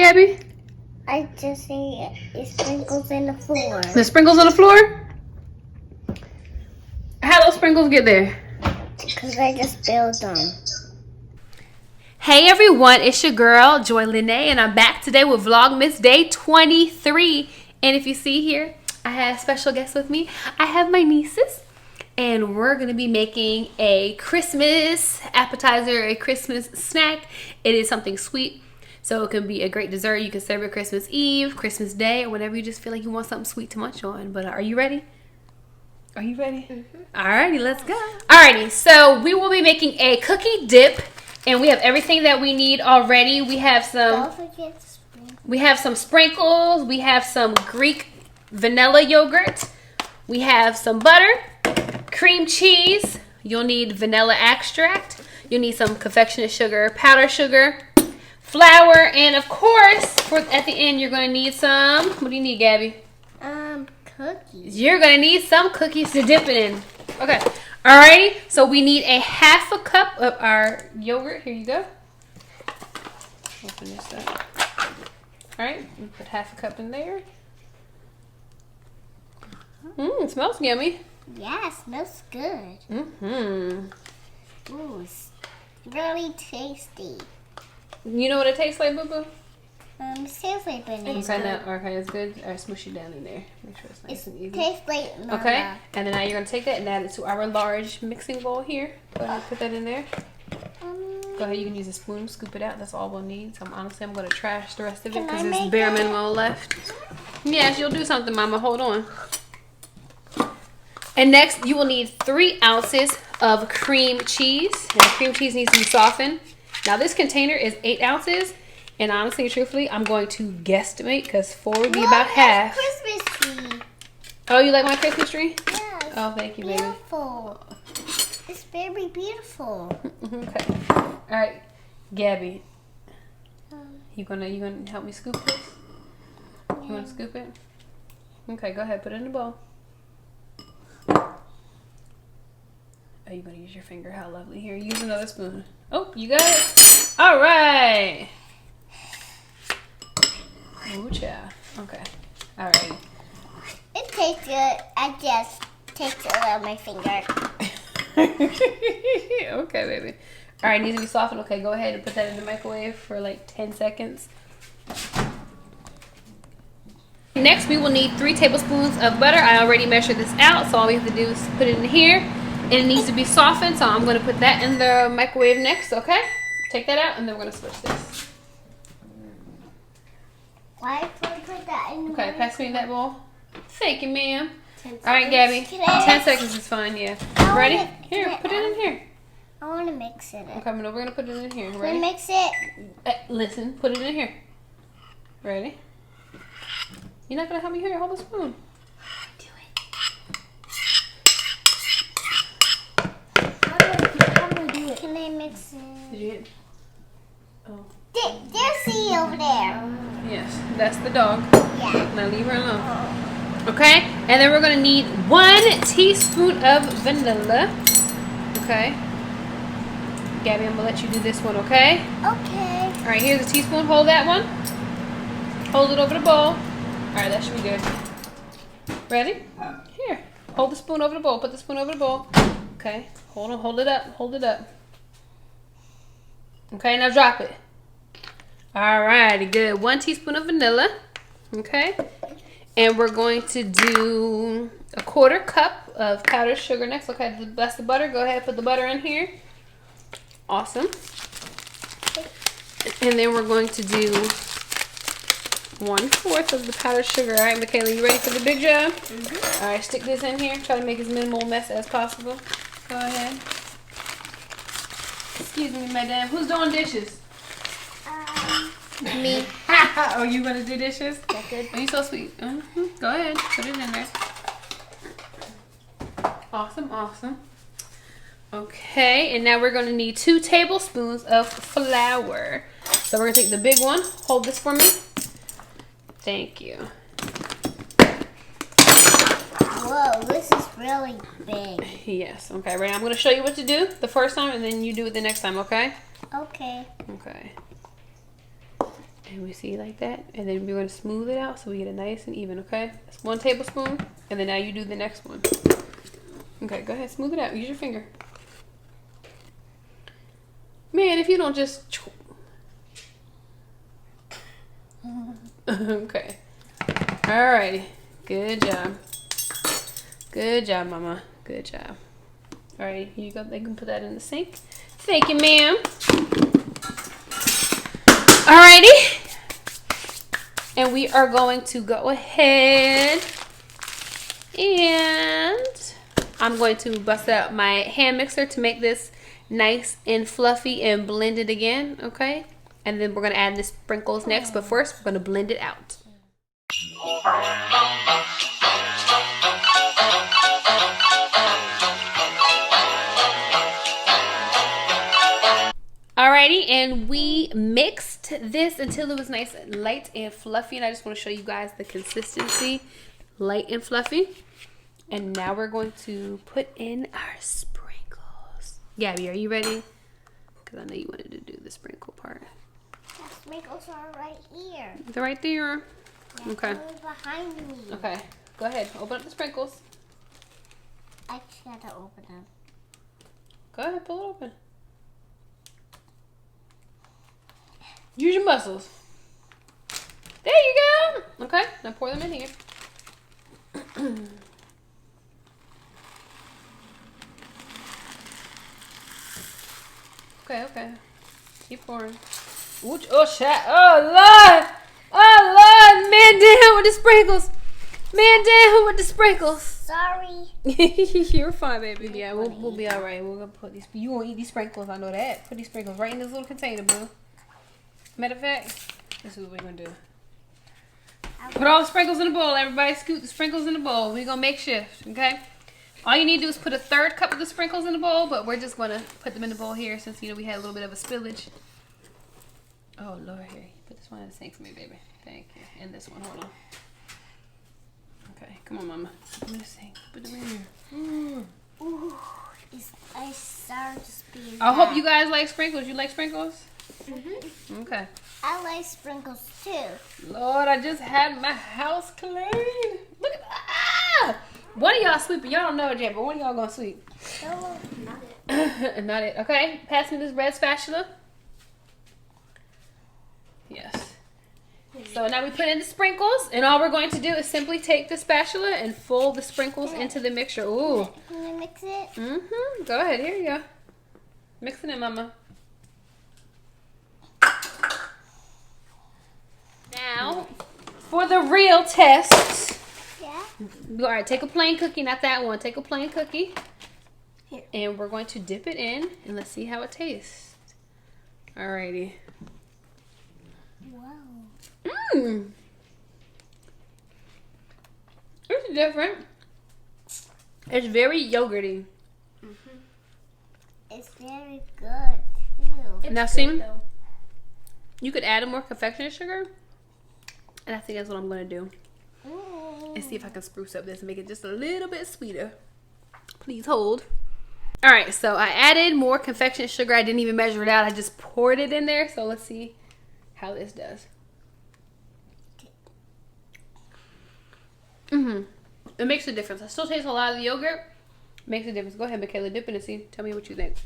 Gabby? I just see it sprinkles in the floor. The sprinkles on the floor? How those sprinkles get there? Because I just spilled them. Hey everyone, it's your girl Joy Lene, and I'm back today with Vlogmas Day 23. And if you see here, I have special guests with me. I have my nieces, and we're gonna be making a Christmas appetizer, a Christmas snack. It is something sweet, so it can be a great dessert. You can serve it Christmas Eve, Christmas Day, or whenever you just feel like you want something sweet to munch on. But are you ready? Are you ready? Mm-hmm. Alrighty, let's go. Alrighty, so we will be making a cookie dip. And we have everything that we need already. We have some sprinkles. We have some Greek vanilla yogurt. We have some butter, cream cheese. You'll need vanilla extract. You'll need some confectionate sugar, powdered sugar, flour, and of course, at the end, you're going to need some. What do you need, Gabby? Cookies. You're going to need some cookies to dip it in. Okay. Alrighty, so we need a half a cup of our yogurt. Here you go. Open this up. Alright, we put half a cup in there. It smells yummy. Yeah, it smells good. Ooh, it's really tasty. You know what it tastes like, boo-boo? It tastes like banana. Okay, it's good. Alright, smush it down in there. Make sure it's nice and easy. It tastes like banana. Okay, and then now you're going to take that and add it to our large mixing bowl here. Go ahead and put that in there. Go ahead, you can use a spoon, scoop it out. That's all we'll need. So honestly, I'm going to trash the rest of it because there's bare minimum left. Yes, you'll do something, Mama. Hold on. And next, you will need 3 ounces of cream cheese. And the cream cheese needs to be softened. Now, this container is 8 ounces. And honestly, truthfully, I'm going to guesstimate because 4 would be about half. Christmas tree. Oh, you like my Christmas tree? Yes. Oh, thank you, baby. Beautiful. It's very beautiful. Okay. All right, Gabby. You gonna help me scoop this? You wanna scoop it? Okay, go ahead. Put it in the bowl. Are you gonna use your finger? How lovely. Here, use another spoon. Oh, you got it. All right. Ooh, child. Okay. All right. It tastes good. I just taste it on my finger. Okay, baby. All right, needs to be softened. Okay, go ahead and put that in the microwave for like 10 seconds. Next, we will need 3 tablespoons of butter. I already measured this out, so all we have to do is put it in here. And it needs to be softened, so I'm going to put that in the microwave next, okay? Take that out, and then we're going to switch this. Why did I put that in the Okay, pass me that bowl. Thank you, ma'am. 10 seconds. All right, Gabby. 10 seconds is fine, yeah. Ready? Here, put it in here. I want to mix it. Okay, we're going to put it in here. Can Ready? we mix it? Listen, put it in here. Ready? You're not going to help me here? Hold the spoon. Do it. How do I do it? Can I mix it? Did you hit? Oh. There's C over there. Yes, that's the dog. Yeah. Now leave her alone. Okay, and then we're going to need 1 teaspoon of vanilla. Okay. Gabby, I'm going to let you do this one, okay? Okay. All right, here's a teaspoon. Hold that one. Hold it over the bowl. All right, that should be good. Ready? Here. Hold the spoon over the bowl. Put the spoon over the bowl. Okay. Hold on. Hold it up. Hold it up. Okay, now drop it. All righty, good. 1 teaspoon of vanilla. Okay. And we're going to do a 1/4 cup of powdered sugar next. Okay, that's the butter. Go ahead, put the butter in here. Awesome. And then we're going to do 1/4 of the powdered sugar. All right, Michaela, you ready for the big job? All right, stick this in here. Try to make as minimal mess as possible. Go ahead. Excuse me, madam. Who's doing dishes? Me. Oh, you gonna do dishes? That's good. Oh, you so sweet. Go ahead, put it in there. Awesome, awesome. Okay, and now we're gonna need 2 tablespoons of flour. So we're gonna take the big one. Hold this for me. Thank you. Whoa, this is really big. Yes. Okay. Right. I'm gonna show you what to do the first time, and then you do it the next time. Okay. Okay. Okay. And we see like that. And then we're going to smooth it out so we get it nice and even, okay? That's 1 tablespoon. And then now you do the next one. Okay, go ahead. Smooth it out. Use your finger. Man, if you don't just... Okay. Alrighty. Good job. Good job, Mama. Good job. Alright, here you go. They can put that in the sink. Thank you, ma'am. Alrighty. And we are going to go ahead and I'm going to bust out my hand mixer to make this nice and fluffy and blend it again, okay? And then we're going to add the sprinkles next, but first we're going to blend it out. Alrighty, and we mixed this until it was nice and light and fluffy, and I just want to show you guys the consistency, light and fluffy. And now we're going to put in our sprinkles. Gabby, are you ready? Because I know you wanted to do the sprinkle part. The sprinkles are right here. They're right there. Yeah, okay. they're behind me. Okay, go ahead. Open up the sprinkles. I just gotta open them. Go ahead, pull it open. Use your muscles. There you go. Okay, now pour them in here. Okay. Keep pouring. Ooh, oh, shit. Oh, Lord. Oh, Lord. Man down with the sprinkles. Man down with the sprinkles. Sorry. You're fine, baby. Yeah, we'll be all right. We're going to put these. You won't eat these sprinkles. I know that. Put these sprinkles right in this little container, boo. Matter of fact, this is what we're going to do. Put all the sprinkles in the bowl. Everybody scoot the sprinkles in the bowl. We're going to make shift, okay? All you need to do is put a 1/3 cup of the sprinkles in the bowl, but we're just going to put them in the bowl here since, you know, we had a little bit of a spillage. Oh, Lord, here. Put this one in the sink for me, baby. Thank you. And this one. Hold on. Okay. Come on, Mama. Put them in the sink. Put them in here. Ooh, I started to speed. I hope you guys like sprinkles. You like sprinkles? Mm-hmm. Okay. I like sprinkles, too. Lord, I just had my house clean. Look at that. One of y'all sweeping. Y'all don't know it yet, but one of y'all gonna sweep. No, not it. Not it. Okay, pass me this red spatula. Yes. So now we put in the sprinkles, and all we're going to do is simply take the spatula and fold the sprinkles into the mixture. Ooh. Can you mix it? Mm-hmm. Go ahead. Here you go. Mix it in, Mama. Now, for the real test. Yeah. All right, take a plain cookie, not that one. Take a plain cookie. Here. And we're going to dip it in, and let's see how it tastes. Alrighty. Wow. Mmm. It's different. It's very yogurty. Mm-hmm. It's very good, too. Now, see, you could add more confectionery sugar, and I think that's what I'm going to do. And see if I can spruce up this and make it just a little bit sweeter. Please hold. All right, so I added more confectionery sugar. I didn't even measure it out. I just poured it in there. So let's see how this does. It makes a difference. I still taste a lot of the yogurt. Makes a difference. Go ahead, Michaela, dip it and see. Tell me what you think.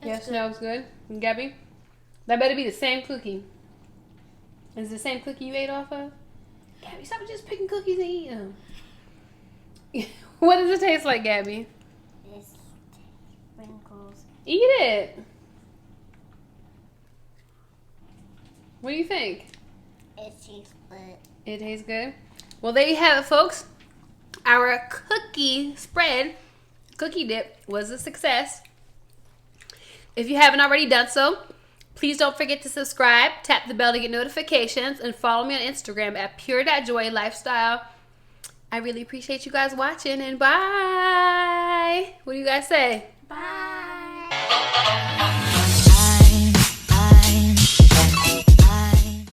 Yes, smells good. And Gabby, that better be the same cookie. Is it the same cookie you ate off of? Gabby, stop just picking cookies and eating them. What does it taste like, Gabby? It's sprinkles. Eat it. What do you think? It tastes good. It tastes good? Well, there you have it, folks. Our cookie spread, cookie dip, was a success. If you haven't already done so, please don't forget to subscribe, tap the bell to get notifications, and follow me on Instagram at pure.joylifestyle. I really appreciate you guys watching, and bye. What do you guys say? Bye.